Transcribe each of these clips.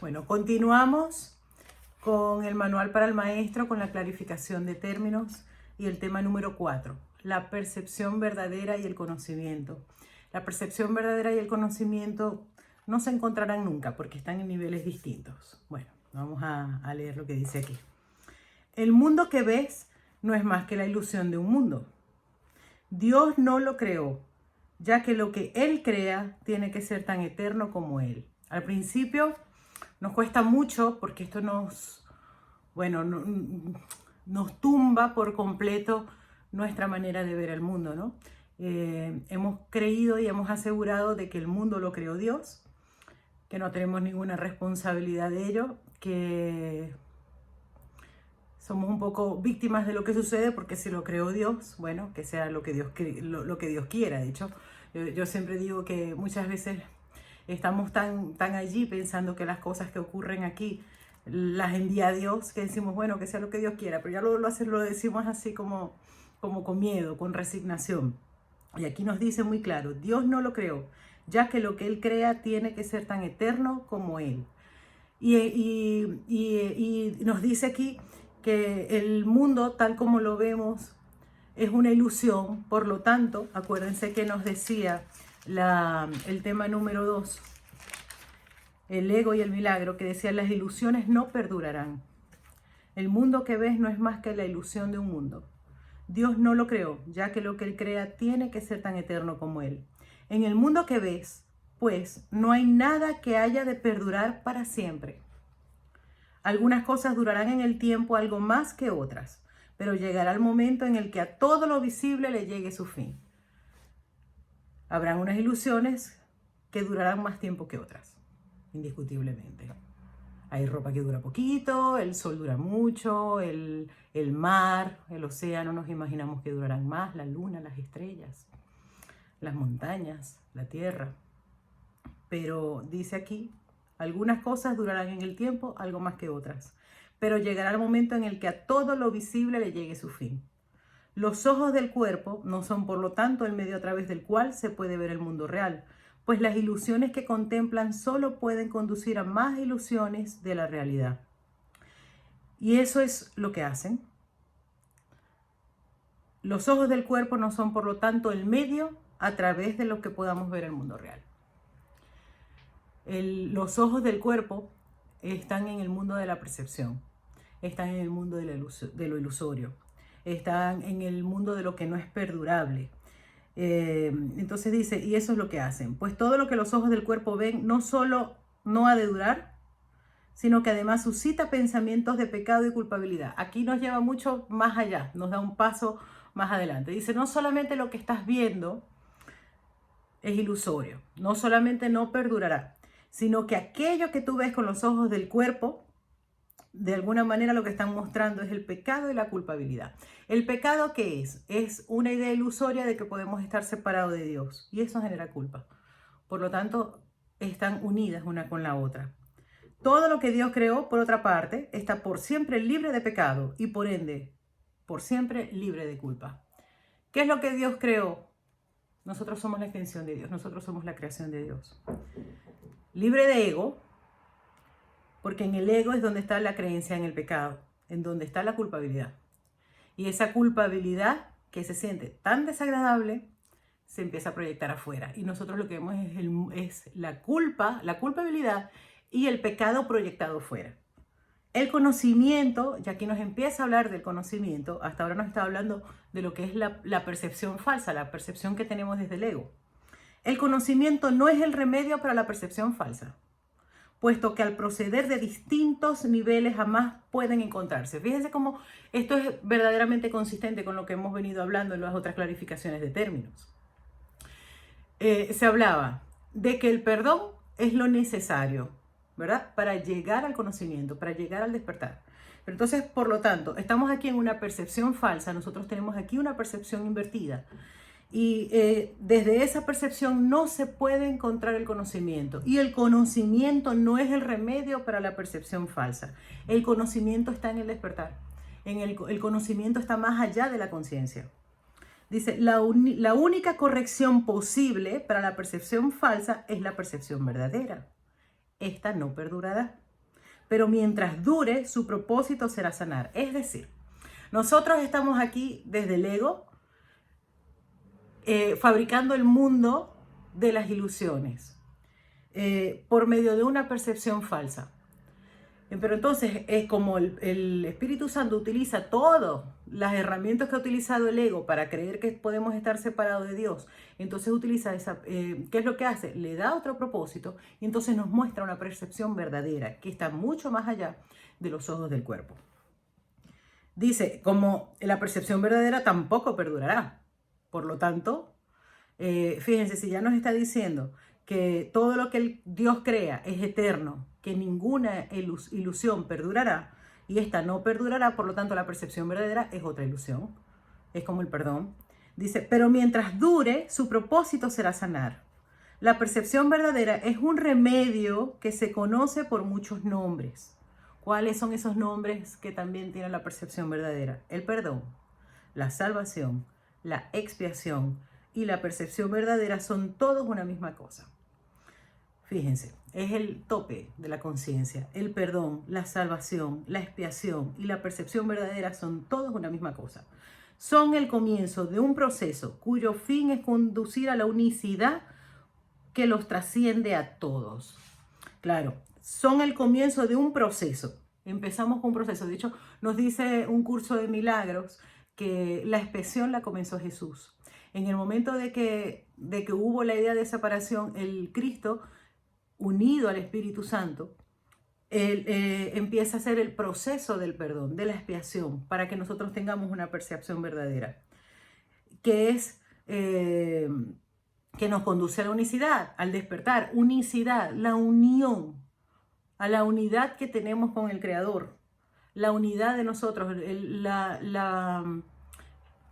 Bueno, continuamos con el manual para el maestro, con la clarificación de términos y el tema número 4, la percepción verdadera y el conocimiento. La percepción verdadera y el conocimiento no se encontrarán nunca porque están en niveles distintos. Bueno, vamos a leer lo que dice aquí. El mundo que ves no es más que la ilusión de un mundo. Dios no lo creó, ya que lo que Él crea tiene que ser tan eterno como Él. Al principio nos cuesta mucho porque esto nos tumba por completo nuestra manera de ver el mundo, ¿no? Hemos creído y hemos asegurado de que el mundo lo creó Dios, que no tenemos ninguna responsabilidad de ello, que somos un poco víctimas de lo que sucede porque si lo creó Dios, bueno, que sea lo que Dios quiera. De hecho, yo siempre digo que muchas veces estamos tan allí pensando que las cosas que ocurren aquí las envía Dios, que decimos, bueno, que sea lo que Dios quiera, pero ya lo decimos así como con miedo, con resignación. Y aquí nos dice muy claro, Dios no lo creó, ya que lo que Él crea tiene que ser tan eterno como Él. Y nos dice aquí que el mundo tal como lo vemos es una ilusión, por lo tanto, acuérdense que nos decía el tema número 2, el ego y el milagro, que decía las ilusiones no perdurarán. El mundo que ves no es más que la ilusión de un mundo. Dios no lo creó, ya que lo que Él crea tiene que ser tan eterno como Él. En el mundo que ves, pues, no hay nada que haya de perdurar para siempre. Algunas cosas durarán en el tiempo algo más que otras, pero llegará el momento en el que a todo lo visible le llegue su fin. Habrán unas ilusiones que durarán más tiempo que otras, indiscutiblemente. Hay ropa que dura poquito, el sol dura mucho, el mar, el océano nos imaginamos que durarán más, la luna, las estrellas, las montañas, la tierra. Pero dice aquí, algunas cosas durarán en el tiempo algo más que otras, pero llegará el momento en el que a todo lo visible le llegue su fin. Los ojos del cuerpo no son, por lo tanto, el medio a través del cual se puede ver el mundo real, pues las ilusiones que contemplan solo pueden conducir a más ilusiones de la realidad. Y eso es lo que hacen. Los ojos del cuerpo no son, por lo tanto, el medio a través de lo que podamos ver el mundo real. Los ojos del cuerpo están en el mundo de la percepción, están en el mundo de lo ilusorio, están en el mundo de lo que no es perdurable. Entonces dice, y eso es lo que hacen. Pues todo lo que los ojos del cuerpo ven no solo no ha de durar, sino que además suscita pensamientos de pecado y culpabilidad. Aquí nos lleva mucho más allá, nos da un paso más adelante. Dice, no solamente lo que estás viendo es ilusorio, no solamente no perdurará, sino que aquello que tú ves con los ojos del cuerpo, de alguna manera lo que están mostrando es el pecado y la culpabilidad. ¿El pecado qué es? Es una idea ilusoria de que podemos estar separados de Dios y eso genera culpa. Por lo tanto, están unidas una con la otra. Todo lo que Dios creó, por otra parte, está por siempre libre de pecado y por ende, por siempre libre de culpa. ¿Qué es lo que Dios creó? Nosotros somos la extensión de Dios, nosotros somos la creación de Dios. Libre de ego, porque en el ego es donde está la creencia en el pecado, en donde está la culpabilidad. Y esa culpabilidad que se siente tan desagradable se empieza a proyectar afuera. Y nosotros lo que vemos es la culpabilidad y el pecado proyectado fuera. El conocimiento, y aquí nos empieza a hablar del conocimiento, hasta ahora nos está hablando de lo que es la percepción falsa, la percepción que tenemos desde el ego. El conocimiento no es el remedio para la percepción falsa, puesto que al proceder de distintos niveles jamás pueden encontrarse. Fíjense cómo esto es verdaderamente consistente con lo que hemos venido hablando en las otras clarificaciones de términos. Se hablaba de que el perdón es lo necesario, ¿verdad? Para llegar al conocimiento, para llegar al despertar. Pero entonces, por lo tanto, estamos aquí en una percepción falsa, nosotros tenemos aquí una percepción invertida. Y desde esa percepción no se puede encontrar el conocimiento. Y el conocimiento no es el remedio para la percepción falsa. El conocimiento está en el despertar. El conocimiento está más allá de la conciencia. Dice, la única corrección posible para la percepción falsa es la percepción verdadera. Esta no perdurará. pero mientras dure, su propósito será sanar. Es decir, nosotros estamos aquí desde el ego, fabricando el mundo de las ilusiones, por medio de una percepción falsa. Pero entonces, como el Espíritu Santo utiliza todas las herramientas que ha utilizado el ego para creer que podemos estar separados de Dios, entonces utiliza ¿qué es lo que hace? Le da otro propósito y entonces nos muestra una percepción verdadera que está mucho más allá de los ojos del cuerpo. Dice, como la percepción verdadera tampoco perdurará. Por lo tanto, fíjense, si ya nos está diciendo que todo lo que Dios crea es eterno, que ninguna ilusión perdurará, y esta no perdurará, por lo tanto la percepción verdadera es otra ilusión, es como el perdón. Dice, pero mientras dure, su propósito será sanar. La percepción verdadera es un remedio que se conoce por muchos nombres. ¿Cuáles son esos nombres que también tiene la percepción verdadera? El perdón, la salvación, la expiación y la percepción verdadera son todos una misma cosa. Fíjense, es el tope de la conciencia. El perdón, la salvación, la expiación y la percepción verdadera son todos una misma cosa. Son el comienzo de un proceso cuyo fin es conducir a la unicidad que los trasciende a todos. Claro, son el comienzo de un proceso. Empezamos con un proceso. De hecho, nos dice un curso de milagros que la expiación la comenzó Jesús. En el momento de que hubo la idea de separación, el Cristo, unido al Espíritu Santo, él empieza a hacer el proceso del perdón, de la expiación, para que nosotros tengamos una percepción verdadera, que es que nos conduce a la unicidad, al despertar, unicidad, la unión, a la unidad que tenemos con el Creador, la unidad de nosotros. El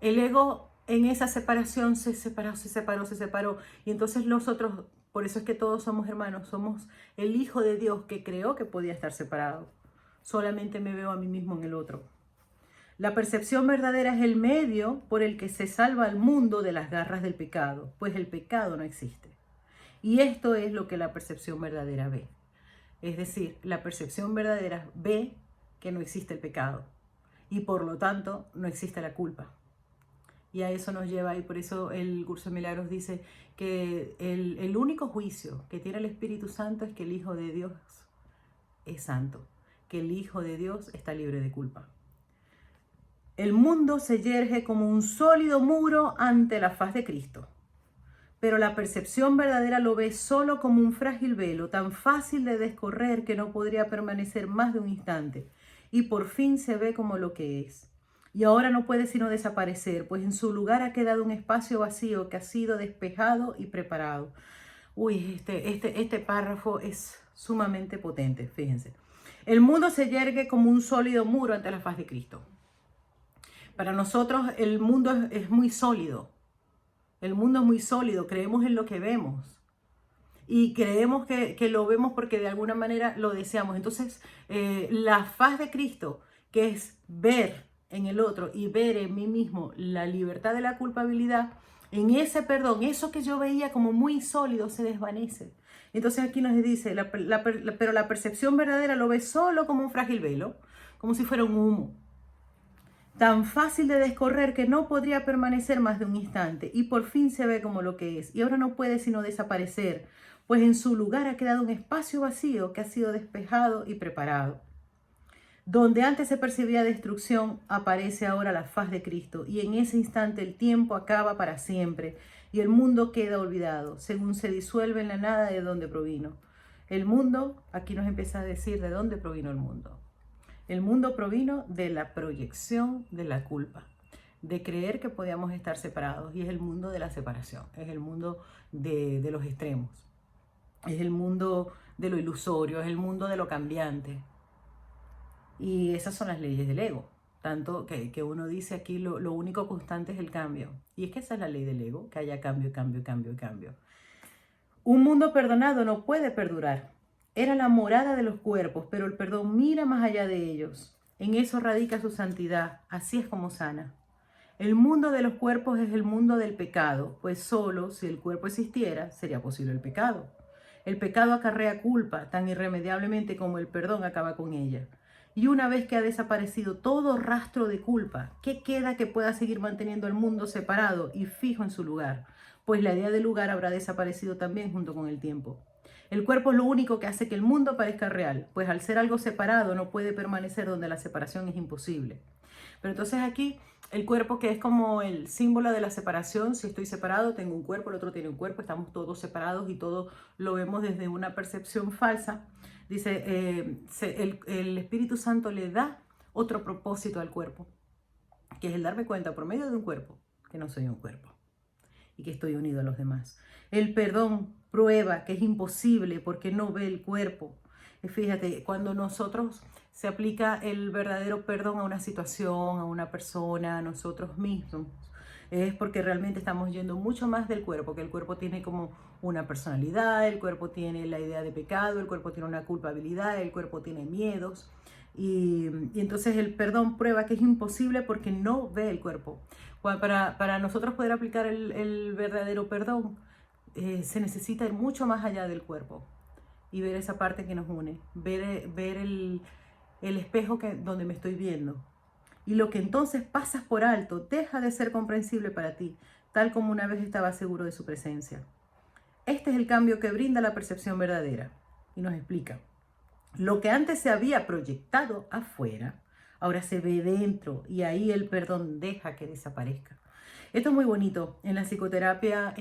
ego en esa separación se separó, y entonces nosotros, por eso es que todos somos hermanos, somos el Hijo de Dios que creó que podía estar separado. Solamente me veo a mí mismo en el otro. La percepción verdadera es el medio por el que se salva al mundo de las garras del pecado, pues el pecado no existe. Y esto es lo que la percepción verdadera ve. Es decir, la percepción verdadera ve que no existe el pecado y por lo tanto no existe la culpa. Y a eso nos lleva, y por eso el curso de milagros dice que el único juicio que tiene el Espíritu Santo es que el Hijo de Dios es santo, que el Hijo de Dios está libre de culpa. El mundo se yergue como un sólido muro ante la faz de Cristo, pero la percepción verdadera lo ve solo como un frágil velo, tan fácil de descorrer que no podría permanecer más de un instante, y por fin se ve como lo que es. Y ahora no puede sino desaparecer, pues en su lugar ha quedado un espacio vacío que ha sido despejado y preparado. Uy, este párrafo es sumamente potente, fíjense. El mundo se yergue como un sólido muro ante la faz de Cristo. Para nosotros el mundo es muy sólido. El mundo es muy sólido, creemos en lo que vemos. Y creemos que lo vemos porque de alguna manera lo deseamos. Entonces, la faz de Cristo, que es ver en el otro y ver en mí mismo la libertad de la culpabilidad, en ese perdón, eso que yo veía como muy sólido se desvanece. Entonces aquí nos dice, pero la percepción verdadera lo ve solo como un frágil velo, como si fuera un humo, tan fácil de descorrer que no podría permanecer más de un instante, y por fin se ve como lo que es, y ahora no puede sino desaparecer, pues en su lugar ha quedado un espacio vacío que ha sido despejado y preparado. Donde antes se percibía destrucción, aparece ahora la faz de Cristo, y en ese instante el tiempo acaba para siempre, y el mundo queda olvidado, según se disuelve en la nada de donde provino. El mundo, aquí nos empieza a decir de dónde provino el mundo. El mundo provino de la proyección de la culpa, de creer que podíamos estar separados, y es el mundo de la separación, es el mundo de los extremos, es el mundo de lo ilusorio, es el mundo de lo cambiante. Y esas son las leyes del ego. Tanto que uno dice aquí lo único constante es el cambio. Y es que esa es la ley del ego, que haya cambio, cambio, cambio, cambio. Un mundo perdonado no puede perdurar. Era la morada de los cuerpos, pero el perdón mira más allá de ellos. En eso radica su santidad. Así es como sana. El mundo de los cuerpos es el mundo del pecado, pues solo si el cuerpo existiera sería posible el pecado. El pecado acarrea culpa tan irremediablemente como el perdón acaba con ella. Y una vez que ha desaparecido todo rastro de culpa, ¿qué queda que pueda seguir manteniendo el mundo separado y fijo en su lugar? Pues la idea de lugar habrá desaparecido también junto con el tiempo. El cuerpo es lo único que hace que el mundo parezca real, pues al ser algo separado no puede permanecer donde la separación es imposible. Pero entonces aquí el cuerpo, que es como el símbolo de la separación, si estoy separado, tengo un cuerpo, el otro tiene un cuerpo, estamos todos separados y todo lo vemos desde una percepción falsa. Dice, el Espíritu Santo le da otro propósito al cuerpo, que es el darme cuenta por medio de un cuerpo que no soy un cuerpo y que estoy unido a los demás. El perdón prueba que es imposible porque no ve el cuerpo. Fíjate, cuando nosotros se aplica el verdadero perdón a una situación, a una persona, a nosotros mismos, es porque realmente estamos yendo mucho más del cuerpo, que el cuerpo tiene como una personalidad, el cuerpo tiene la idea de pecado, el cuerpo tiene una culpabilidad, el cuerpo tiene miedos. Y entonces el perdón prueba que es imposible porque no ve el cuerpo. Para nosotros poder aplicar el verdadero perdón, se necesita ir mucho más allá del cuerpo y ver esa parte que nos une, ver el espejo donde me estoy viendo. Y lo que entonces pasas por alto deja de ser comprensible para ti, tal como una vez estaba seguro de su presencia. Este es el cambio que brinda la percepción verdadera. Y nos explica. Lo que antes se había proyectado afuera, ahora se ve dentro y ahí el perdón deja que desaparezca. Esto es muy bonito. En la psicoterapia,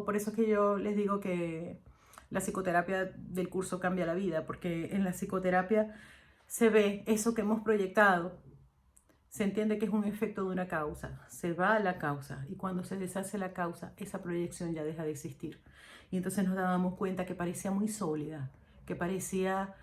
por eso es que yo les digo que la psicoterapia del curso cambia la vida, porque en la psicoterapia se ve eso que hemos proyectado, se entiende que es un efecto de una causa, se va a la causa y cuando se deshace la causa, esa proyección ya deja de existir. Y entonces nos dábamos cuenta que parecía muy sólida, que parecía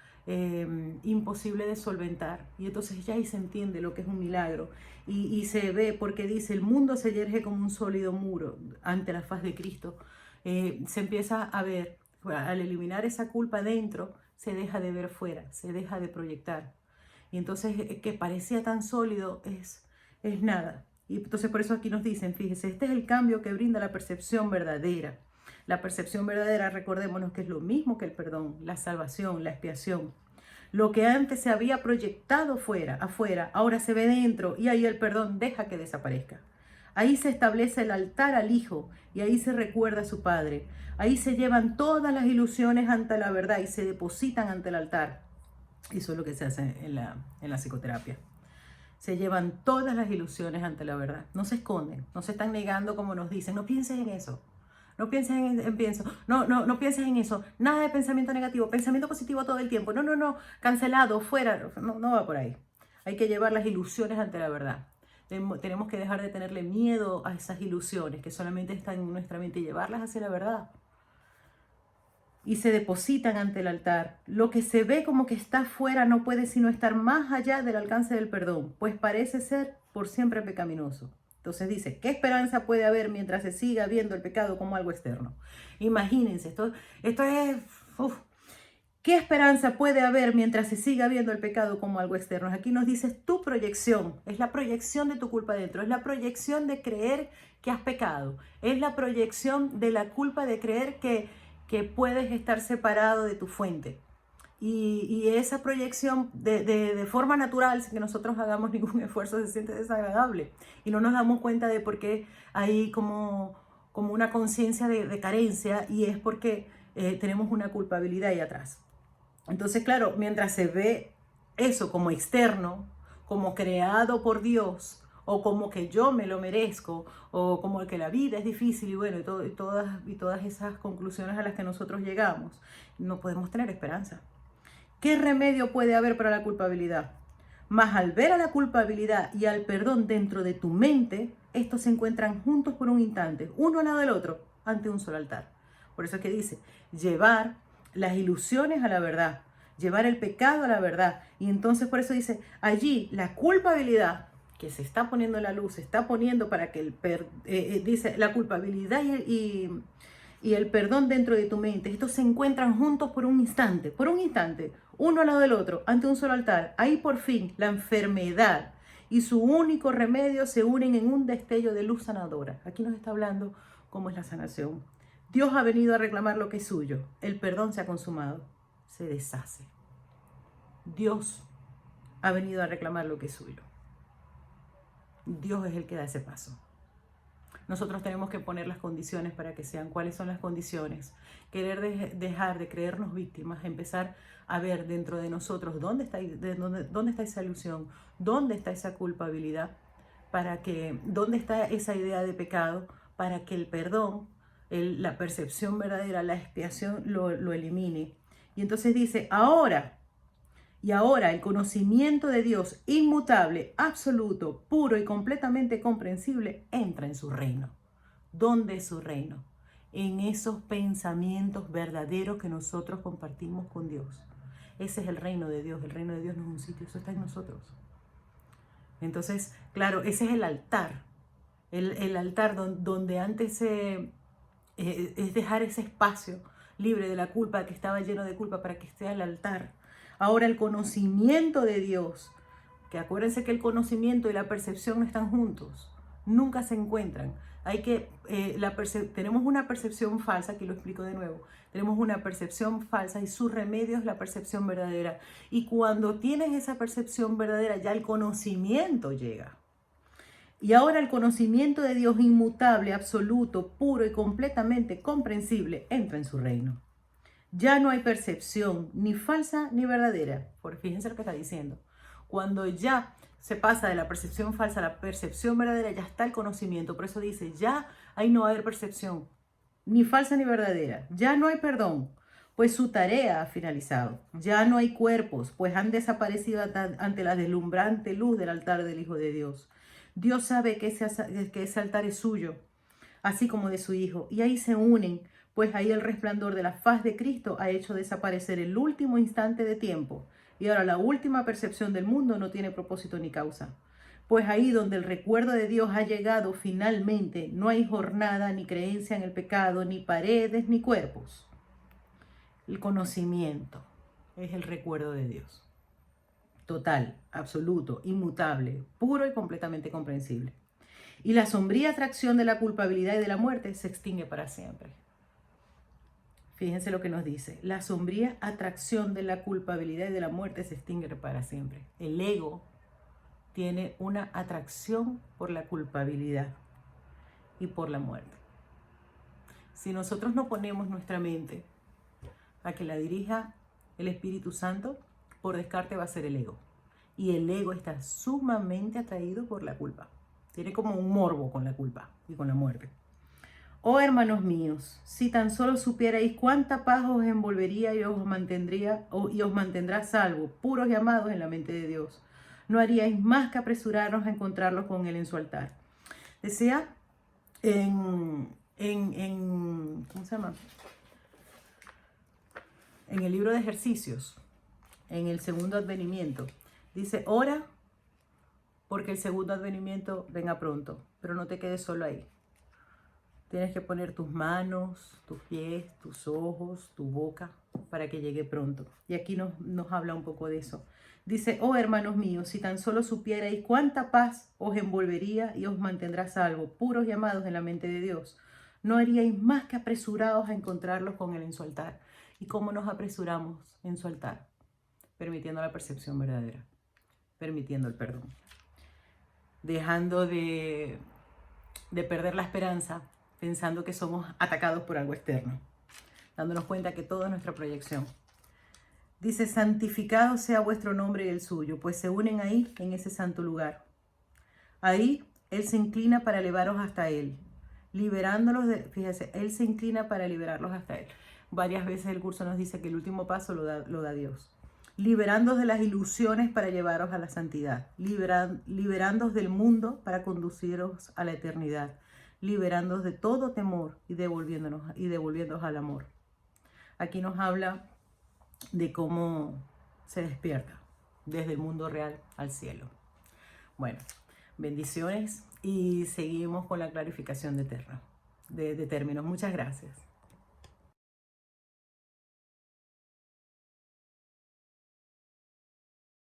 imposible de solventar. Y entonces ya ahí se entiende lo que es un milagro. Y se ve porque dice, el mundo se yergue como un sólido muro ante la faz de Cristo. Se empieza a ver, al eliminar esa culpa dentro, se deja de ver fuera, se deja de proyectar. Y entonces que parecía tan sólido es nada. Y entonces por eso aquí nos dicen, fíjese, este es el cambio que brinda la percepción verdadera. La percepción verdadera, recordémonos que es lo mismo que el perdón, la salvación, la expiación. Lo que antes se había proyectado afuera, ahora se ve dentro y ahí el perdón deja que desaparezca. Ahí se establece el altar al Hijo y ahí se recuerda a su Padre. Ahí se llevan todas las ilusiones ante la verdad y se depositan ante el altar. Eso es lo que se hace en la psicoterapia. Se llevan todas las ilusiones ante la verdad. No se esconden, no se están negando como nos dicen. No pienses en eso. No pienses no pienses en eso. Nada de pensamiento negativo, pensamiento positivo todo el tiempo. No, cancelado, fuera. No va por ahí. Hay que llevar las ilusiones ante la verdad. Tenemos que dejar de tenerle miedo a esas ilusiones que solamente están en nuestra mente y llevarlas hacia la verdad. Y se depositan ante el altar. Lo que se ve como que está fuera no puede sino estar más allá del alcance del perdón, pues parece ser por siempre pecaminoso. Entonces dice, ¿qué esperanza puede haber mientras se siga viendo el pecado como algo externo? Imagínense, esto es... ¿Qué esperanza puede haber mientras se siga viendo el pecado como algo externo? Aquí nos dices tu proyección, es la proyección de tu culpa dentro, es la proyección de creer que has pecado, es la proyección de la culpa de creer que puedes estar separado de tu fuente. Y esa proyección de forma natural, sin que nosotros hagamos ningún esfuerzo, se siente desagradable. Y no nos damos cuenta de por qué hay como una conciencia de carencia, y es porque tenemos una culpabilidad ahí atrás. Entonces, claro, mientras se ve eso como externo, como creado por Dios, o como que yo me lo merezco, o como que la vida es difícil, y bueno, y todas esas conclusiones a las que nosotros llegamos, no podemos tener esperanza. ¿Qué remedio puede haber para la culpabilidad? Mas al ver a la culpabilidad y al perdón dentro de tu mente, estos se encuentran juntos por un instante, uno al lado del otro, ante un solo altar. Por eso es que dice, llevar las ilusiones a la verdad, llevar el pecado a la verdad. Y entonces por eso dice, allí la culpabilidad que se está poniendo en la luz, se está poniendo para que dice la culpabilidad y el perdón dentro de tu mente, estos se encuentran juntos por un instante, uno al lado del otro, ante un solo altar. Ahí por fin la enfermedad y su único remedio se unen en un destello de luz sanadora. Aquí nos está hablando cómo es la sanación. Dios ha venido a reclamar lo que es suyo. El perdón se ha consumado, se deshace. Dios ha venido a reclamar lo que es suyo. Dios es el que da ese paso. Nosotros tenemos que poner las condiciones para que sean. ¿Cuáles son las condiciones? Querer dejar de creernos víctimas, empezar a ver dentro de nosotros dónde está esa ilusión, dónde está esa culpabilidad, dónde está esa idea de pecado, para que el perdón, la percepción verdadera, la expiación lo elimine. Y entonces dice, ahora el conocimiento de Dios inmutable, absoluto, puro y completamente comprensible entra en su reino. ¿Dónde es su reino? En esos pensamientos verdaderos que nosotros compartimos con Dios. Ese es el reino de Dios. El reino de Dios no es un sitio, eso está en nosotros. Entonces, claro, ese es el altar. El altar donde antes es dejar ese espacio libre de la culpa, que estaba lleno de culpa, para que esté el altar. Ahora el conocimiento de Dios, que acuérdense que el conocimiento y la percepción no están juntos, nunca se encuentran. Tenemos una percepción falsa, aquí lo explico de nuevo, tenemos una percepción falsa y su remedio es la percepción verdadera. Y cuando tienes esa percepción verdadera, ya el conocimiento llega. Y ahora el conocimiento de Dios inmutable, absoluto, puro y completamente comprensible entra en su reino. Ya no hay percepción ni falsa ni verdadera. Porque fíjense lo que está diciendo. Cuando ya se pasa de la percepción falsa a la percepción verdadera, ya está el conocimiento. Por eso dice, ya ahí no va a haber percepción ni falsa ni verdadera. Ya no hay perdón, pues su tarea ha finalizado. Ya no hay cuerpos, pues han desaparecido ante la deslumbrante luz del altar del Hijo de Dios. Dios sabe que ese altar es suyo, así como de su Hijo. Y ahí se unen, pues ahí el resplandor de la faz de Cristo ha hecho desaparecer el último instante de tiempo. Y ahora la última percepción del mundo no tiene propósito ni causa. Pues ahí donde el recuerdo de Dios ha llegado finalmente, no hay jornada ni creencia en el pecado, ni paredes ni cuerpos. El conocimiento es el recuerdo de Dios. Total, absoluto, inmutable, puro y completamente comprensible. Y la sombría atracción de la culpabilidad y de la muerte se extingue para siempre. Fíjense lo que nos dice. La sombría atracción de la culpabilidad y de la muerte se extingue para siempre. El ego tiene una atracción por la culpabilidad y por la muerte. Si nosotros no ponemos nuestra mente a que la dirija el Espíritu Santo, por descarte va a ser el ego. Y el ego está sumamente atraído por la culpa. Tiene como un morbo con la culpa y con la muerte. Oh hermanos míos, si tan solo supierais cuánta paz os envolvería y os mantendrá salvos, puros y amados en la mente de Dios, no haríais más que apresurarnos a encontrarlos con Él en su altar. Decía ¿cómo se llama? En el libro de ejercicios, en el segundo advenimiento, dice, ora porque el segundo advenimiento venga pronto, pero no te quedes solo ahí. Tienes que poner tus manos, tus pies, tus ojos, tu boca, para que llegue pronto. Y aquí nos habla un poco de eso. Dice, oh hermanos míos, si tan solo supierais cuánta paz os envolvería y os mantendrá salvos, puros y amados en la mente de Dios, no haríais más que apresurados a encontrarlos con Él en su altar. ¿Y cómo nos apresuramos en su altar? Permitiendo la percepción verdadera, permitiendo el perdón, dejando de perder la esperanza, pensando que somos atacados por algo externo, dándonos cuenta que todo es nuestra proyección. Dice, santificado sea vuestro nombre y el suyo, pues se unen ahí, en ese santo lugar. Ahí Él se inclina para elevaros hasta Él, liberándolos fíjese, Él se inclina para liberarlos hasta Él. Varias veces el curso nos dice que el último paso lo da Dios. Liberándoos de las ilusiones para llevaros a la santidad, liberándoos del mundo para conduciros a la eternidad, liberándoos de todo temor y devolviéndoos al amor. Aquí nos habla de cómo se despierta desde el mundo real al cielo. Bueno, bendiciones y seguimos con la clarificación de términos. Muchas gracias.